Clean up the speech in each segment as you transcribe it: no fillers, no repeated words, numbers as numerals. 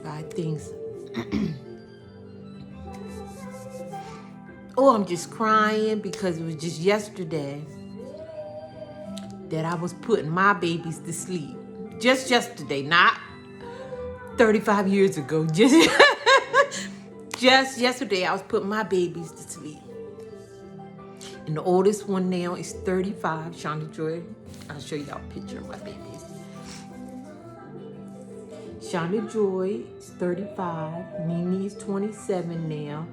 5 things. Oh, I'm just crying because it was just yesterday that I was putting my babies to sleep. Just yesterday, not 35 years ago. Just yesterday, I was putting my babies to sleep. And the oldest one now is 35, Shonda Joy. I'll show y'all a picture of my babies. Shonda Joy is 35. Mimi is 27 now.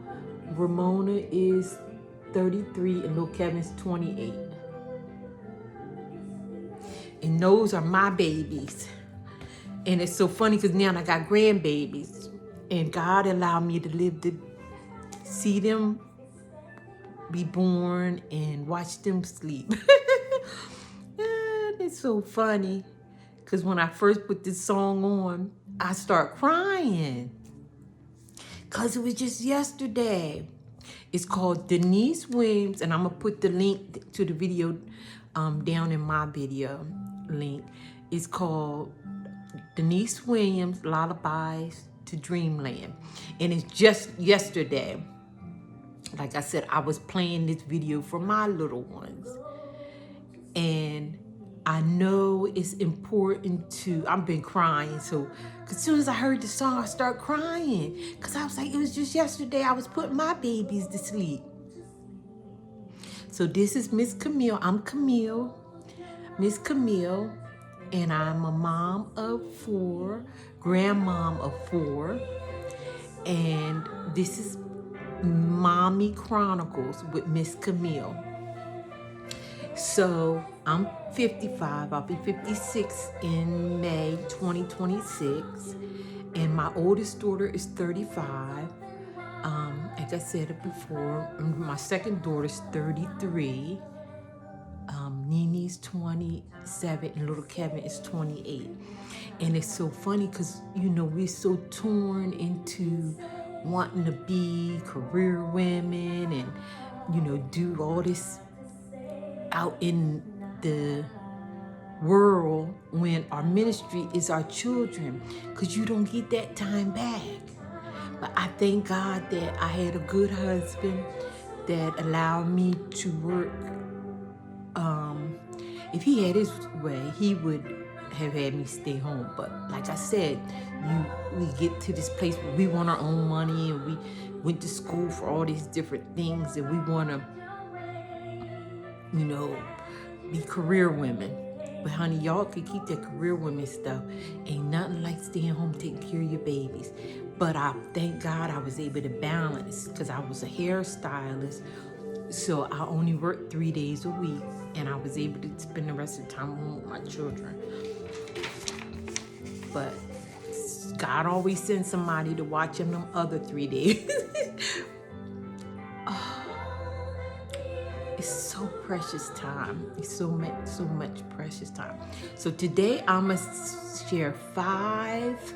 Ramona is 33 and little Kevin's 28. And those are my babies. And it's so funny because now I got grandbabies. And God allowed me to live to see them be born and watch them sleep. And it's so funny because when I first put this song on, I start crying because it was just yesterday. It's called Denise Williams, and I'm gonna put the link to the video down in my video link. It's called Denise Williams Lullabies to Dreamland, and it's just yesterday. Like I said, I was playing this video for my little ones, and I know it's important to, I've been crying, so as soon as I heard the song, I start crying, because I was like, it was just yesterday I was putting my babies to sleep. So this is Miss Camille. I'm Camille, Miss Camille, and I'm a mom of 4, grandmom of 4, and this is Mommy Chronicles with Miss Camille. So I'm 55. I'll be 56 in May 2026. And my oldest daughter is 35. Like I said it before, my second daughter is 33. Nini's 27 and little Kevin is 28. And it's so funny because, you know, we're so torn into wanting to be career women and, you know, do all this out in the world when our ministry is our children, because you don't get that time back. But I thank God that I had a good husband that allowed me to work. If he had his way, he would have had me stay home. But like I said, we get to this place where we want our own money, and we went to school for all these different things, and we want to, you know, be career women. But honey, y'all could keep that career women stuff. Ain't nothing like staying home taking care of your babies. But I thank God I was able to balance, because I was a hairstylist. So I only worked 3 days a week, and I was able to spend the rest of the time home with my children. But God always sends somebody to watch them other 3 days. It's so precious time. It's so much precious time. So today I'm going to share 5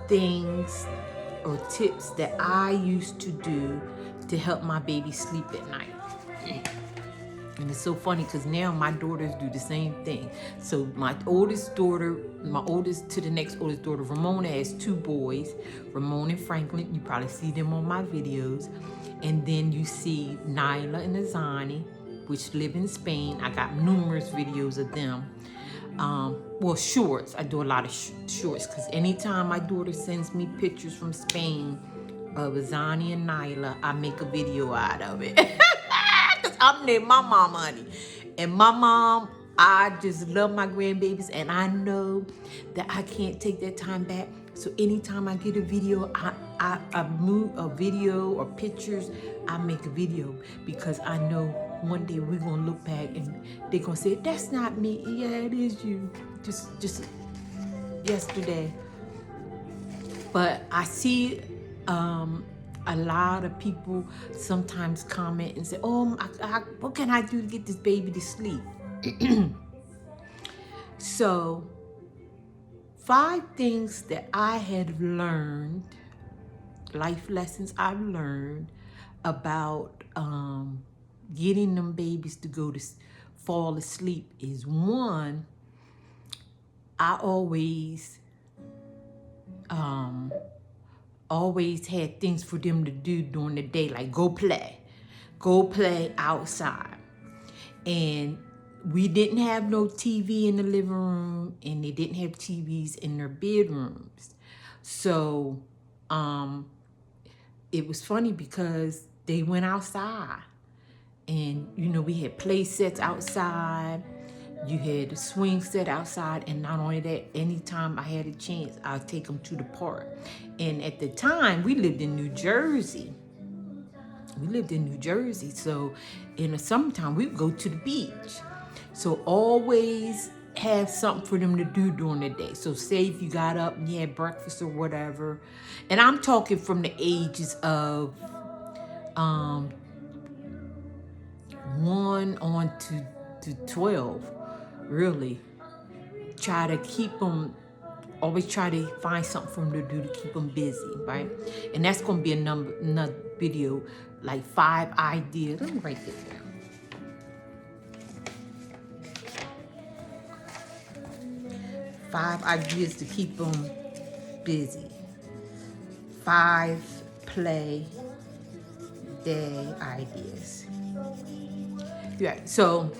things or tips that I used to do to help my baby sleep at night. And it's so funny because now my daughters do the same thing. So my oldest daughter, to the next oldest daughter, Ramona, has 2 boys, Ramona and Franklin. You probably see them on my videos. And then you see Nyla and Azani, which live in Spain. I got numerous videos of them. Well, shorts. I do a lot of shorts because anytime my daughter sends me pictures from Spain of Azani and Nyla, I make a video out of it. Because I'm near my mom, honey. And my mom, I just love my grandbabies, and I know that I can't take that time back. So anytime I get a video, I move a video or pictures, I make a video, because I know one day we're gonna look back and they're gonna say, that's not me. Yeah, it is you. Just yesterday. But I see a lot of people sometimes comment and say, oh, what can I do to get this baby to sleep? So 5 things that I had learned, life lessons I've learned about getting them babies to go to fall asleep is, 1, I always always had things for them to do during the day, like go play outside. And we didn't have no TV in the living room, and they didn't have TVs in their bedrooms. So it was funny because they went outside, and we had play sets outside. You had a swing set outside, and not only that, anytime I had a chance, I'd take them to the park. And at the time, we lived in New Jersey. So in the summertime, we would go to the beach. So always have something for them to do during the day. So say if you got up and you had breakfast or whatever, and I'm talking from the ages of 1 on to 12, really. Try to keep them, always try to find something for them to do to keep them busy, right? And that's going to be another video, like 5 ideas. Let me write this down. 5 ideas to keep them busy. 5 play day ideas. Yeah, so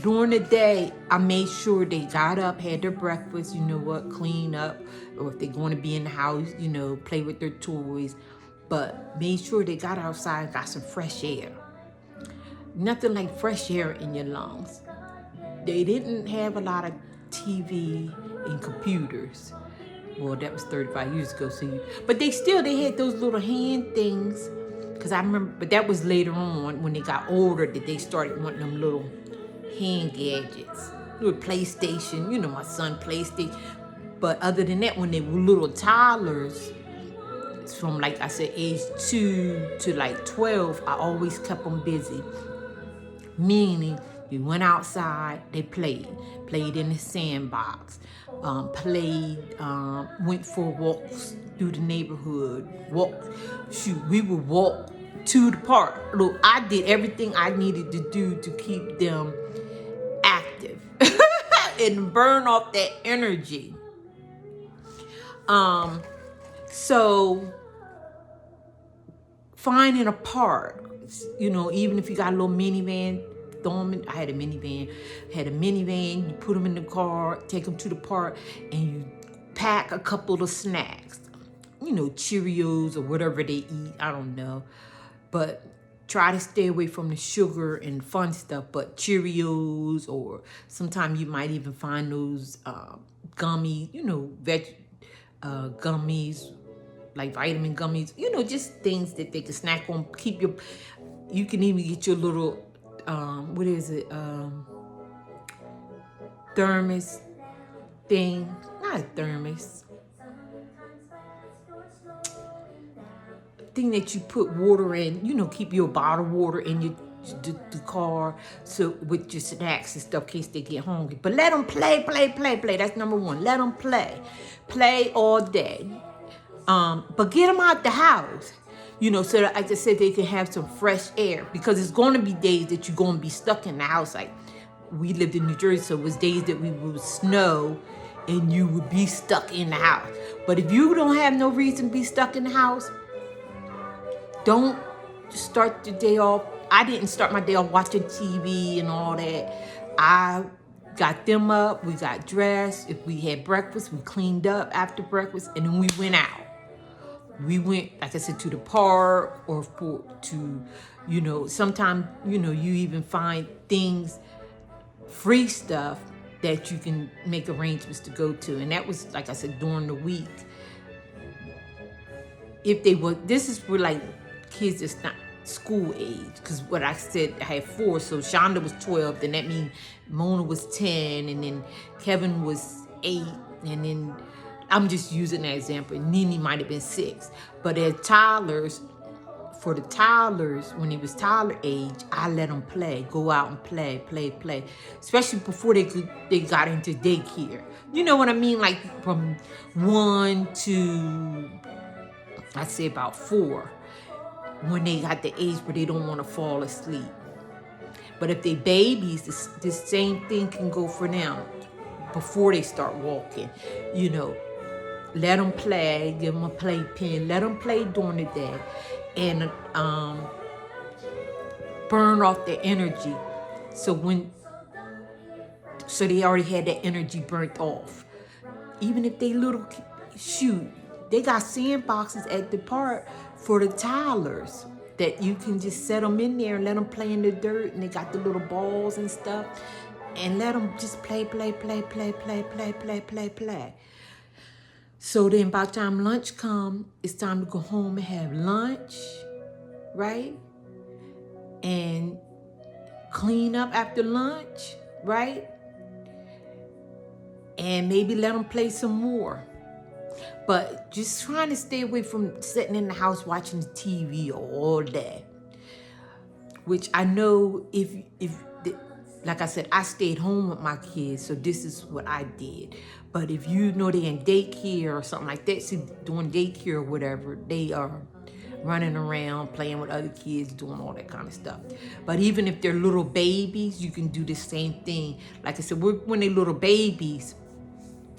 during the day, I made sure they got up, had their breakfast, clean up, or if they're going to be in the house, play with their toys, but made sure they got outside and got some fresh air. Nothing like fresh air in your lungs. They didn't have a lot of TV and computers. Well, that was 35 years ago, but they had those little hand things, because I remember, but that was later on when they got older that they started wanting them little hand gadgets, little PlayStation, my son PlayStation. But other than that, when they were little toddlers, from like I said, age 2 to like 12, I always kept them busy. Meaning, we went outside, they played in the sandbox, went for walks through the neighborhood, we would walk to the park. Look, I did everything I needed to do to keep them active and burn off that energy. So finding a park, even if you got a little minivan, I had a minivan, you put them in the car, take them to the park, and you pack a couple of snacks, Cheerios or whatever they eat, I don't know. But try to stay away from the sugar and fun stuff, but Cheerios, or sometimes you might even find those gummies, gummies, like vitamin gummies, just things that they can snack on, you can even get your little, thermos thing, not a thermos, thing that you put water in, keep your bottled water in the car, so with your snacks and stuff in case they get hungry. But let them play. That's number 1. Let them play all day. But get them out the house, so that, like I said, they can have some fresh air, because it's going to be days that you're going to be stuck in the house. Like, we lived in New Jersey, so it was days that we would snow and you would be stuck in the house. But if you don't have no reason to be stuck in the house, don't start the day off. I didn't start my day off watching TV and all that. I got them up, we got dressed. If we had breakfast, we cleaned up after breakfast, and then we went out. We went, like I said, to the park, or sometimes, you even find things, free stuff that you can make arrangements to go to. And that was, like I said, during the week. This is for like kids that's not school age, because what I said, I had 4, so Shonda was 12, then that means Mona was 10, and then Kevin was 8, and then I'm just using that example. Nene might have been 6. But as toddlers, for the toddlers, when he was toddler age, I let them play, go out and play. Especially before they got into daycare. You know what I mean? Like from 1 to, I'd say about 4, when they got the age where they don't want to fall asleep. But if they babies, this same thing can go for them. before they start walking. You know, let them play, give them a playpen, let them play during the day, and burn off their energy. So they already had that energy burnt off. Even if they little, shoot, they got sandboxes at the park for the toddlers that you can just set them in there and let them play in the dirt, and they got the little balls and stuff, and let them just play. So then by the time lunch comes, it's time to go home and have lunch, right? And clean up after lunch, right? And maybe let them play some more. But just trying to stay away from sitting in the house watching the TV all day. Which I know like I said, I stayed home with my kids, so this is what I did. But if you know they're in daycare or something like that, see, doing daycare or whatever, they are running around, playing with other kids, doing all that kind of stuff. But even if they're little babies, you can do the same thing. Like I said, when they're little babies,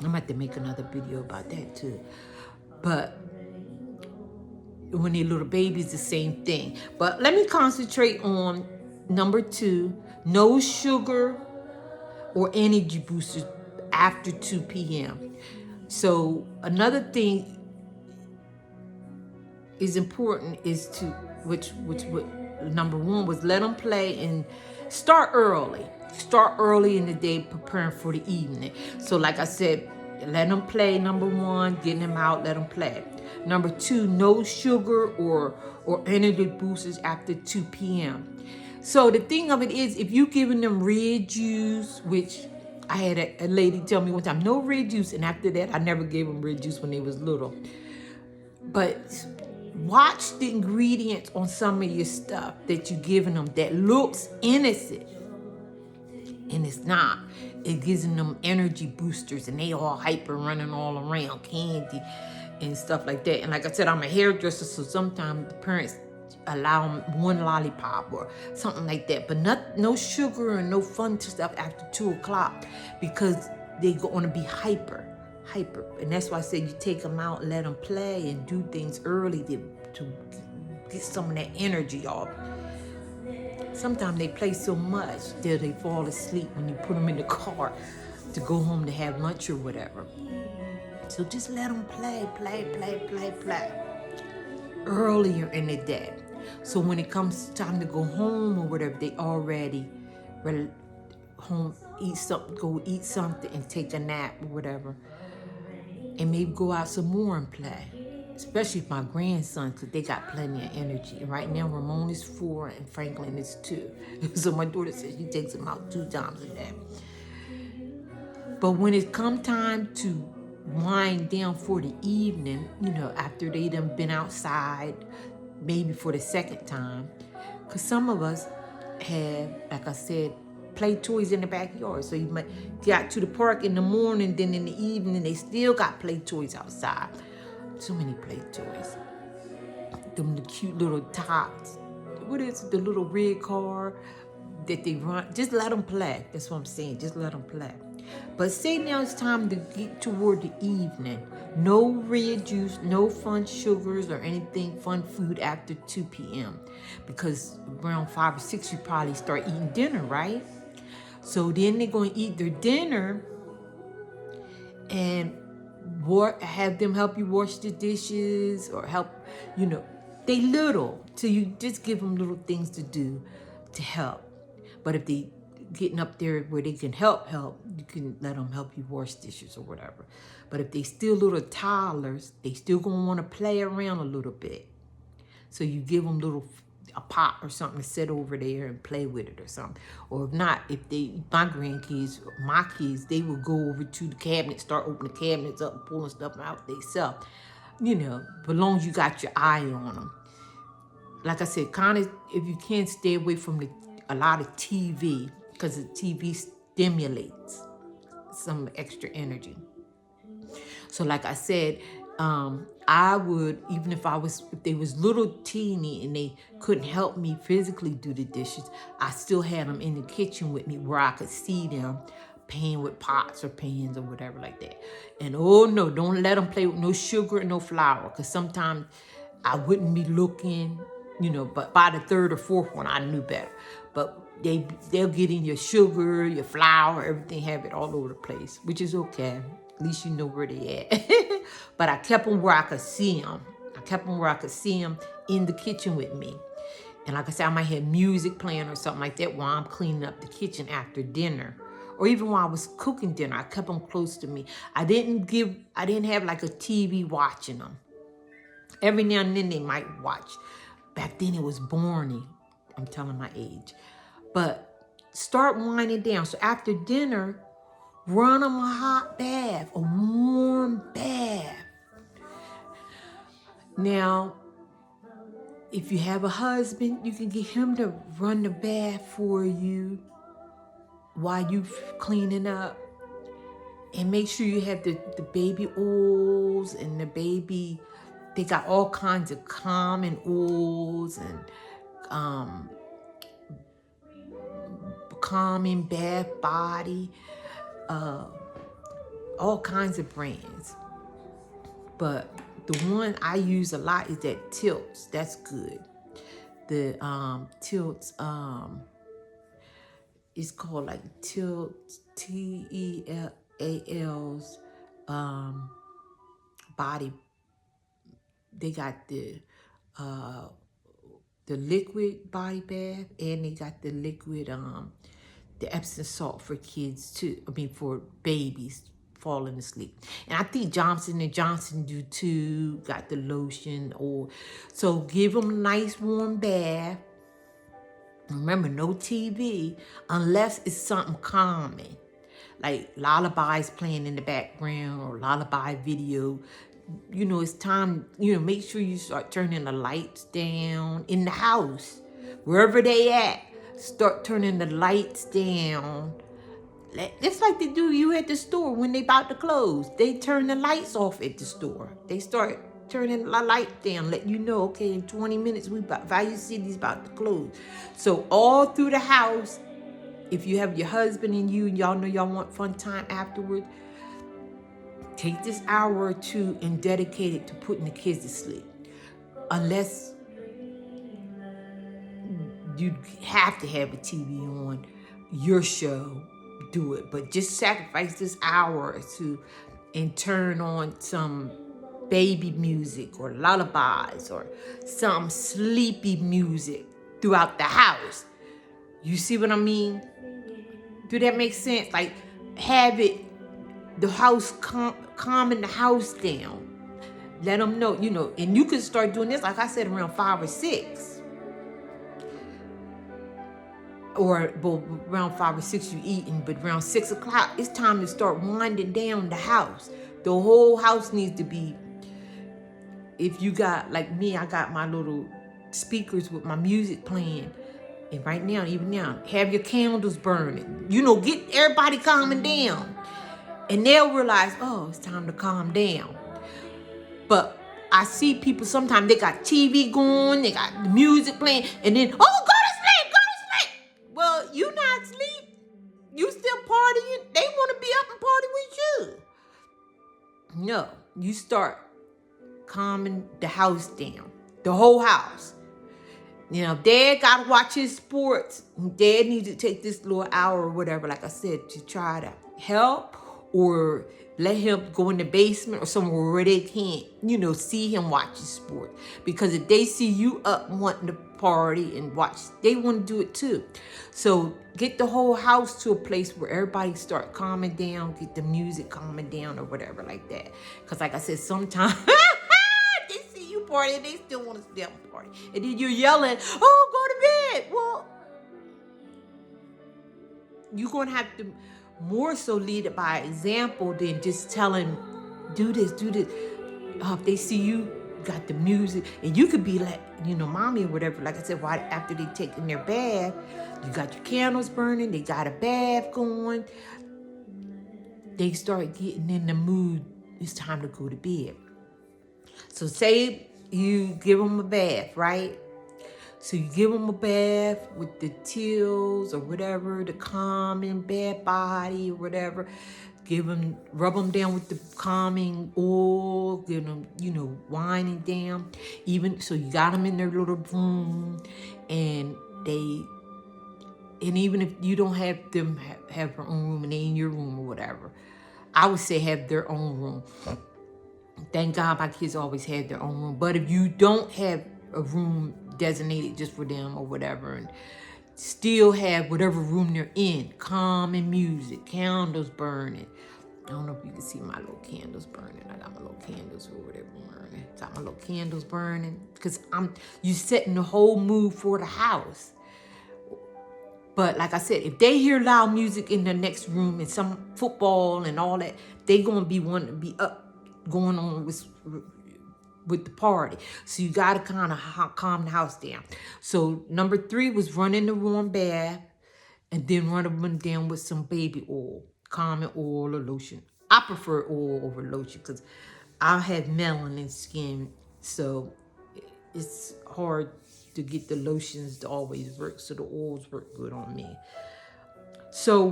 I'm going to have to make another video about that too. But when they're little babies, the same thing. But let me concentrate on number 2, no sugar or energy boosters after 2 p.m. So another thing is important is to, which number 1 was let them play and start early. Start early in the day, preparing for the evening. So like I said, let them play, number 1, getting them out, let them play. Number 2, no sugar or energy boosters after 2 p.m. So the thing of it is, if you giving them red juice, which I had a lady tell me one time, no red juice, and after that, I never gave them red juice when they was little. But watch the ingredients on some of your stuff that you're giving them that looks innocent. And it's not. It gives them energy boosters, and they all hyper running all around, candy and stuff like that. And like I said, I'm a hairdresser, so sometimes the parents allow them 1 lollipop or something like that. But no sugar and no fun stuff after 2 o'clock, because they're going to be hyper. And that's why I said you take them out and let them play and do things early to get some of that energy off. Sometimes they play so much that they fall asleep when you put them in the car to go home to have lunch or whatever. So just let them play earlier in the day. So when it comes time to go home or whatever, they already home, go eat something and take a nap or whatever. And maybe go out some more and play. Especially my grandsons, because they got plenty of energy. And right now, Ramon is 4 and Franklin is 2. So my daughter says she takes them out 2 times a day. But when it come time to wind down for the evening, after they done been outside, maybe for the second time, because some of us have, like I said, play toys in the backyard. So you might get out to the park in the morning, then in the evening, they still got play toys outside. So many play toys. Them the cute little tots. What is it? The little red car that they run. Just let them play. That's what I'm saying. Just let them play. But say now it's time to get toward the evening. No red juice, no fun sugars or anything fun food after 2 p.m. Because around 5 or 6, you probably start eating dinner, right? So then they're going to eat their dinner and have them help you wash the dishes or help, they little. So you just give them little things to do to help. But if they getting up there where they can help, you can let them help you wash dishes or whatever. But if they still little toddlers, they still gonna want to play around a little bit. So you give them a pot or something to sit over there and play with it or something. Or if not, my grandkids, my kids, they will go over to the cabinet, start opening the cabinets up, pulling stuff out themselves. But as long as you got your eye on them. Like I said, kind of, if you can, stay away from a lot of TV, because the TV stimulates some extra energy. So like I said, I would, even if they was little teeny and they couldn't help me physically do the dishes, I still had them in the kitchen with me where I could see them playing with pots or pans or whatever like that. And oh no, don't let them play with no sugar and no flour, because sometimes I wouldn't be looking, but by the third or fourth one, I knew better. But they'll get in your sugar, your flour, everything, have it all over the place, which is okay. At least you know where they at. But I kept them where I could see them. In the kitchen with me. And like I said, I might have music playing or something like that while I'm cleaning up the kitchen after dinner. Or even while I was cooking dinner, I kept them close to me. I didn't have like a TV watching them. Every now and then they might watch. Back then it was boring. I'm telling my age. But start winding down. So after dinner, run them a hot bath, a warm bath. Now, if you have a husband, you can get him to run the bath for you while you cleaning up. And make sure you have the baby oils and they got all kinds of calming oils and calming bath body, all kinds of brands. But the one I use a lot is that Tilts. That's good. The Tilts, it's called like Tilts, Teal's body. They got the liquid body bath, and they got the liquid the Epsom salt for kids too. For babies falling asleep. And I think Johnson & Johnson do too. Got the lotion. So give them a nice warm bath. Remember, no TV unless it's something calming, like lullabies playing in the background or lullaby video. It's time, make sure you start turning the lights down in the house. Wherever they at, start turning the lights down. Just like they do you at the store when they about to close. They turn the lights off at the store. They start turning the light down, let you know, okay, in 20 minutes, Value City's about to close. So all through the house, if you have your husband and y'all know y'all want fun time afterwards, take this hour or two and dedicate it to putting the kids to sleep. Unless you have to have a TV on your show, do it. But just sacrifice this hour or two and turn on some baby music or lullabies or some sleepy music throughout the house. You see what I mean? Do that make sense? Like, have it, the house, calming the house down. Let them know, and you can start doing this, like I said, around 5 or 6. Or around 5 or 6 you eating, but around 6 o'clock, it's time to start winding down the house. The whole house needs to be, if you got, like me, I got my little speakers with my music playing. And right now, even now, have your candles burning. Get everybody calming down. And they'll realize, oh, it's time to calm down. But I see people sometimes, they got TV going, they got the music playing, and then, oh, go to sleep. Well, you not asleep. You still partying. They want to be up and party with you. No, you start calming the house down. The whole house. Dad got to watch his sports. Dad needs to take this little hour or whatever, like I said, to try to help or let him go in the basement or somewhere where they can't, see him watch his sport. Because if they see you up wanting to party and watch, they want to do it too. So get the whole house to a place where everybody start calming down, get the music calming down or whatever like that. Because like I said, sometimes they see you party and they still want to stay up and party. And then you're yelling, oh, go to bed. Well, you're going to have to more so lead it by example than just telling, do this. If they see you got the music, and you could be like, mommy or whatever, like I said, right after they taking their bath, you got your candles burning, they got a bath going, they start getting in the mood, it's time to go to bed. So say you give them a bath, right? So you give them a bath with the Teals or whatever, the calming bad body or whatever. Rub them down with the calming oil, give them, winding down. So you got them in their little room, and even if you don't have them have their own room and they in your room or whatever, I would say have their own room. Thank God my kids always had their own room. But if you don't have a room designated just for them or whatever, and still have whatever room they're in, calming music, candles burning. I don't know if you can see my little candles burning. I got my little candles or whatever burning. Got my little candles burning. Because you setting the whole mood for the house. But like I said, if they hear loud music in the next room and some football and all that, they going to be wanting to be up, going on with the party. So you got to kind of calm the house down. So number 3 was running the warm bath and then run them down with some baby oil, calming oil or lotion. I prefer oil over lotion because I have melanin skin, so it's hard to get the lotions to always work. So the oils work good on me. So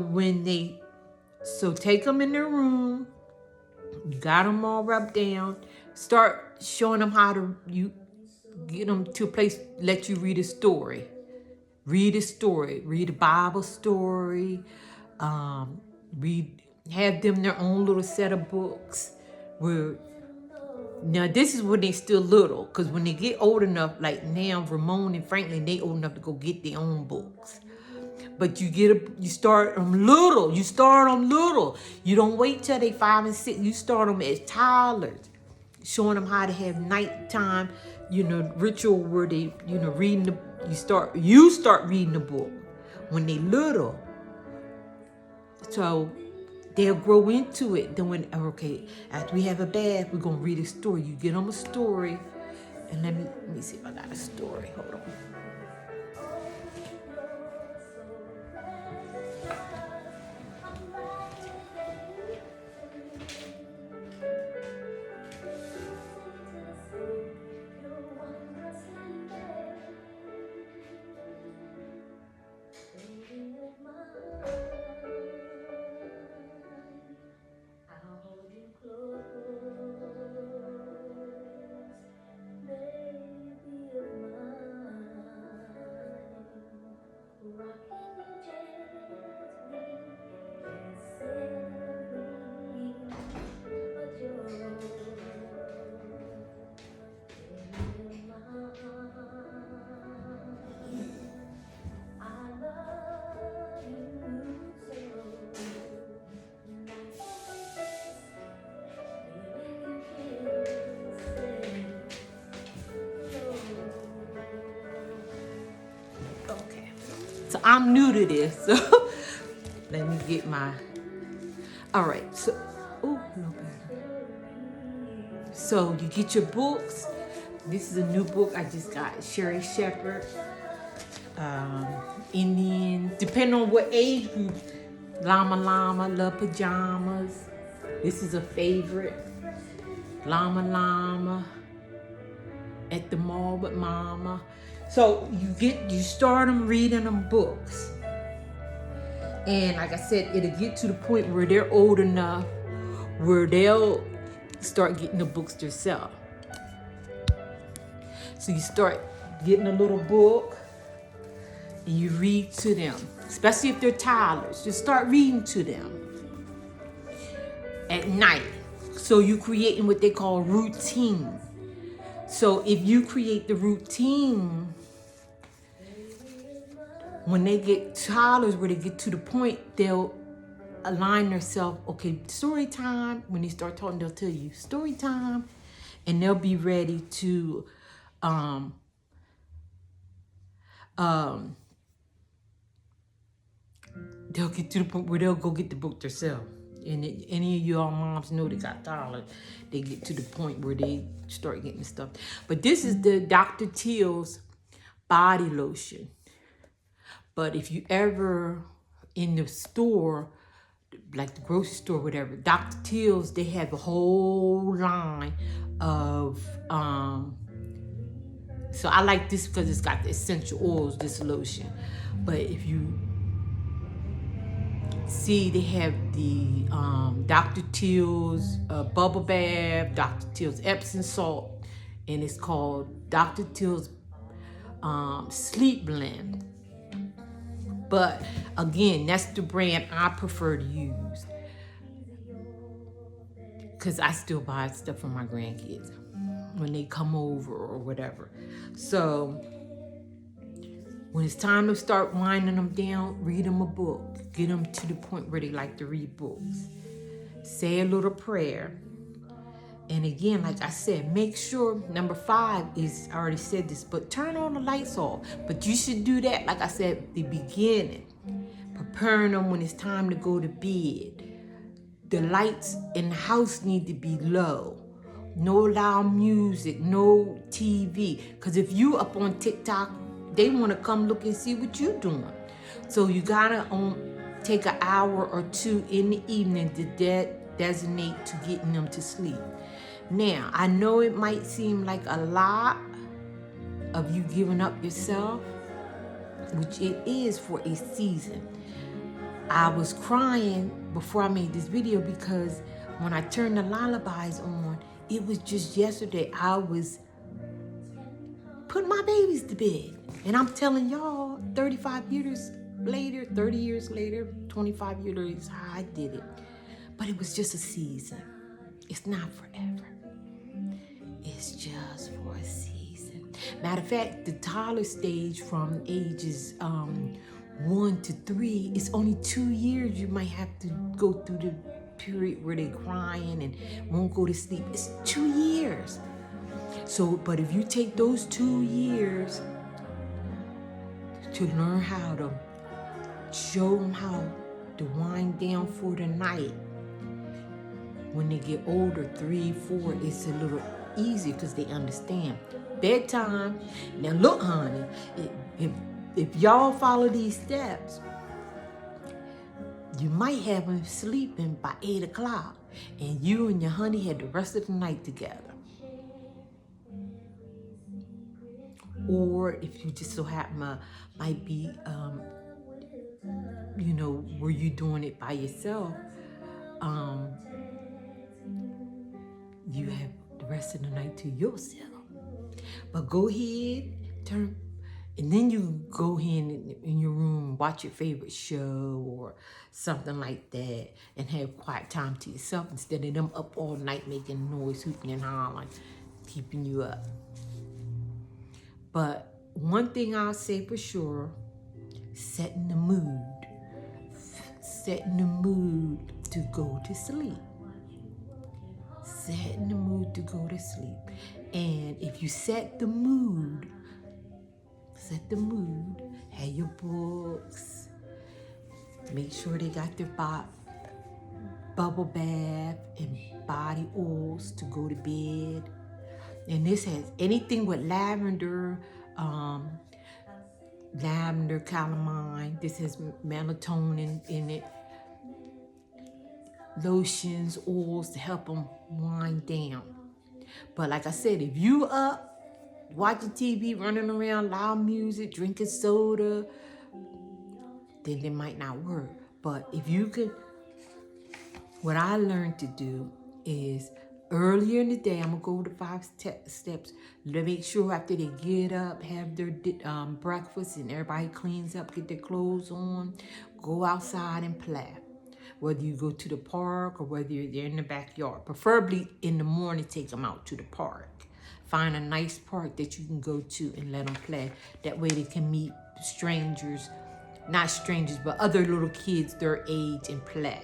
take them in their room. You got them all rubbed down. Start showing them how to get them to a place, let you read a story. Read a story. Read a Bible story. Have them their own little set of books. Now this is when they still little, because when they get old enough, like now Ramon and Franklin, they old enough to go get their own books. But you start them little. You don't wait till they 5 and 6. You start them as toddlers, showing them how to have nighttime, ritual where they, reading you start reading the book when they little. So they'll grow into it. Then after we have a bath, we're gonna read a story. You get them a story, and let me see if I got a story. Hold on. So I'm new to this, so let me get my. All right, so no better. So you get your books. This is a new book I just got. Sherry Shepherd, Indian. Depending on what age group, Llama Llama, Love Pajamas. This is a favorite. Llama Llama, At the Mall with Mama. So you start them reading them books. And like I said, it'll get to the point where they're old enough where they'll start getting the books themselves. So you start getting a little book and you read to them, especially if they're toddlers. Just start reading to them at night. So you're creating what they call routine. So if you create the routine, when they get toddlers, where they get to the point, they'll align themselves. Okay, story time. When they start talking, they'll tell you story time, and they'll be ready to they'll get to the point where they'll go get the book themselves. And any of y'all moms know they got toddlers, they get to the point where they start getting stuff. But this is the Dr. Teal's body lotion. But if you ever in the store, like the grocery store, whatever, Dr. Teal's, they have a whole line of So I like this because it's got the essential oils, this lotion. But if you see, they have the Dr. Teal's bubble bath, Dr. Teal's Epsom salt, and it's called Dr. Teal's sleep blend. But again, that's the brand I prefer to use, because I still buy stuff for my grandkids when they come over or whatever. So when it's time to start winding them down, read them a book. Get them to the point where they like to read books. Say a little prayer. And again, like I said, make sure, number 5 is, I already said this, but turn on the lights off. But you should do that, like I said, at the beginning. Preparing them when it's time to go to bed. The lights in the house need to be low. No loud music, no TV. Because if you up on TikTok, they want to come look and see what you're doing. So you gotta take an hour or 2 in the evening to designate to getting them to sleep. Now, I know it might seem like a lot of you giving up yourself, which it is for a season. I was crying before I made this video because when I turned the lullabies on, it was just yesterday I was putting my babies to bed. And I'm telling y'all, 35 years later, 30 years later, 25 years later is how I did it. But it was just a season. It's not forever. It's just for a season. Matter of fact, the toddler stage from ages 1 to 3, it's only 2 years you might have to go through the period where they're crying and won't go to sleep. It's 2 years. So, but if you take those 2 years to learn how to show them how to wind down for the night, when they get older, 3, 4, it's a little easier because they understand. Bedtime. Now look, honey, if y'all follow these steps, you might have them sleeping by 8 o'clock and you and your honey had the rest of the night together. Or if you just so happen might be, were you doing it by yourself, you have the rest of the night to yourself. But go ahead, and then you go ahead in your room, watch your favorite show or something like that, and have quiet time to yourself instead of them up all night making noise, hooting and hollering, keeping you up. But one thing I'll say for sure, setting the mood to go to sleep. Setting the mood to go to sleep. And if you set the mood, have your books, make sure they got their bubble bath and body oils to go to bed. And this has anything with lavender, calamine. This has melatonin in it. Lotions, oils to help them wind down. But like I said, if you up, watching TV, running around, loud music, drinking soda, then it might not work. But if you could, what I learned to do is earlier in the day, I'm gonna go over the 5 steps to make sure after they get up, have their breakfast, and everybody cleans up, get their clothes on, go outside and play. Whether you go to the park or whether you're there in the backyard. Preferably in the morning, take them out to the park. Find a nice park that you can go to and let them play. That way they can meet strangers, not strangers, but other little kids their age and play.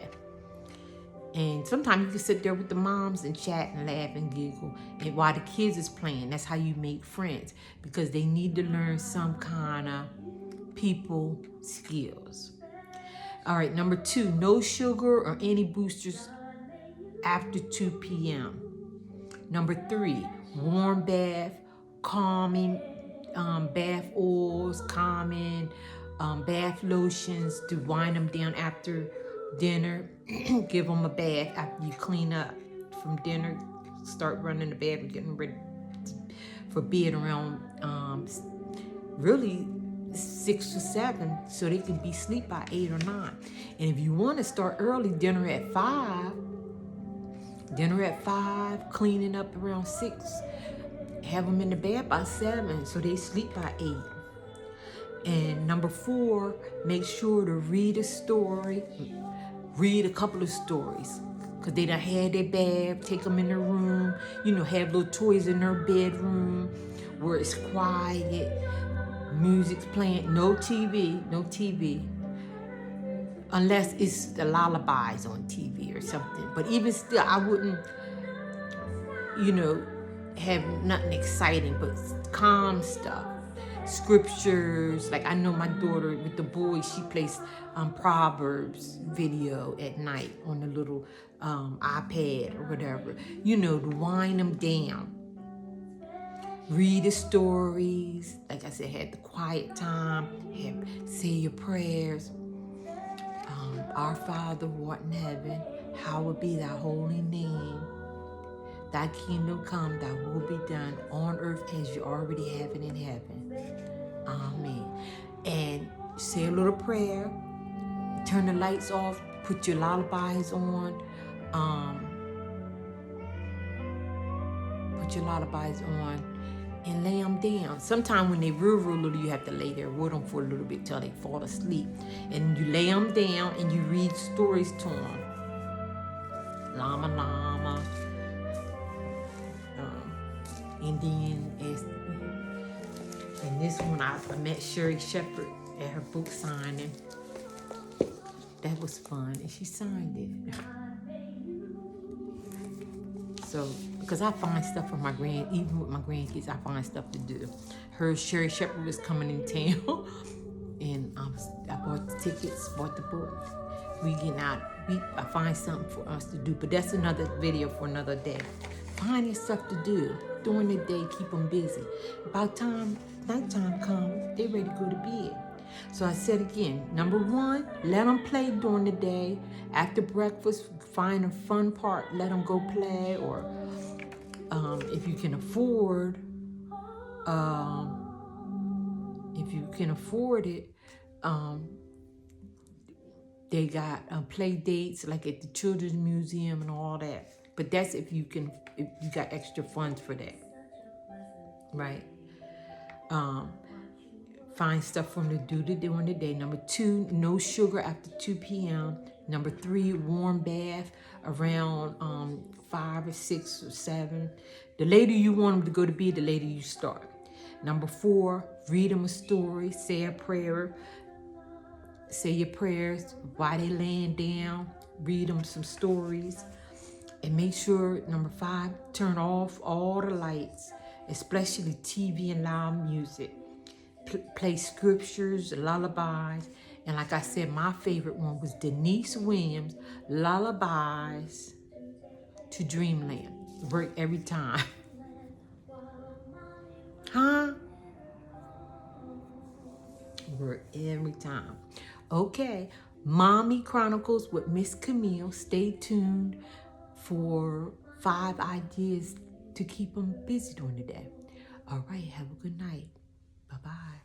And sometimes you can sit there with the moms and chat and laugh and giggle. And while the kids is playing, that's how you make friends. Because they need to learn some kind of people skills. All right, number 2, no sugar or any boosters after 2 p.m. Number 3, warm bath, calming bath oils, calming bath lotions to wind them down after dinner. Give them a bath after you clean up from dinner. Start running the bath and getting ready for bed around really 6 or 7, so they can be asleep by 8 or 9. And if you want to start early, dinner at 5, cleaning up around 6, have them in the bed by 7 so they sleep by 8. And number 4, make sure to read a story, read a couple of stories, because they done had their bath, take them in their room, have little toys in their bedroom where it's quiet, music's playing, no TV, unless it's the lullabies on TV or something. But even still, I wouldn't, have nothing exciting, but calm stuff. Scriptures, like I know my daughter with the boys, she plays Proverbs video at night on the little iPad or whatever, to wind them down. Read the stories, like I said, have the quiet time, say your prayers. Our Father who art in heaven, hallowed be thy holy name. Thy kingdom come, thy will be done on earth as you already have it in heaven. Amen. And say a little prayer, turn the lights off, put your lullabies on, and lay them down. Sometimes when they real little, you have to lay there with them for a little bit till they fall asleep. And you lay them down and you read stories to them. Llama, llama. And then and this one, I met Sherry Shepherd at her book signing. That was fun, and she signed it. So, because I find stuff for even with my grandkids, I find stuff to do. Sherry Shepherd was coming in town, and I bought the tickets, bought the book. We getting out. I find something for us to do, but that's another video for another day. Find your stuff to do during the day. Keep them busy. By the time nighttime comes, they ready to go to bed. So I said again, number 1, let them play during the day. After breakfast, find a fun part. Let them go play, or if you can afford, it, they got play dates like at the Children's Museum and all that. But that's if you got extra funds for that, right? Find stuff for them to do during the day. Number 2, no sugar after 2 p.m. Number 3, warm bath around 5 or 6 or 7. The later you want them to go to bed, the later you start. Number 4, read them a story, say a prayer. Say your prayers while they laying down. Read them some stories. And make sure, number 5, turn off all the lights, especially TV and loud music. Play scriptures, lullabies. And like I said, my favorite one was Denise Williams' Lullabies to Dreamland. Work every time. Huh? Work every time. Okay, Mommy Chronicles with Miss Camille. Stay tuned for 5 ideas to keep them busy during the day. All right, have a good night. Bye-bye.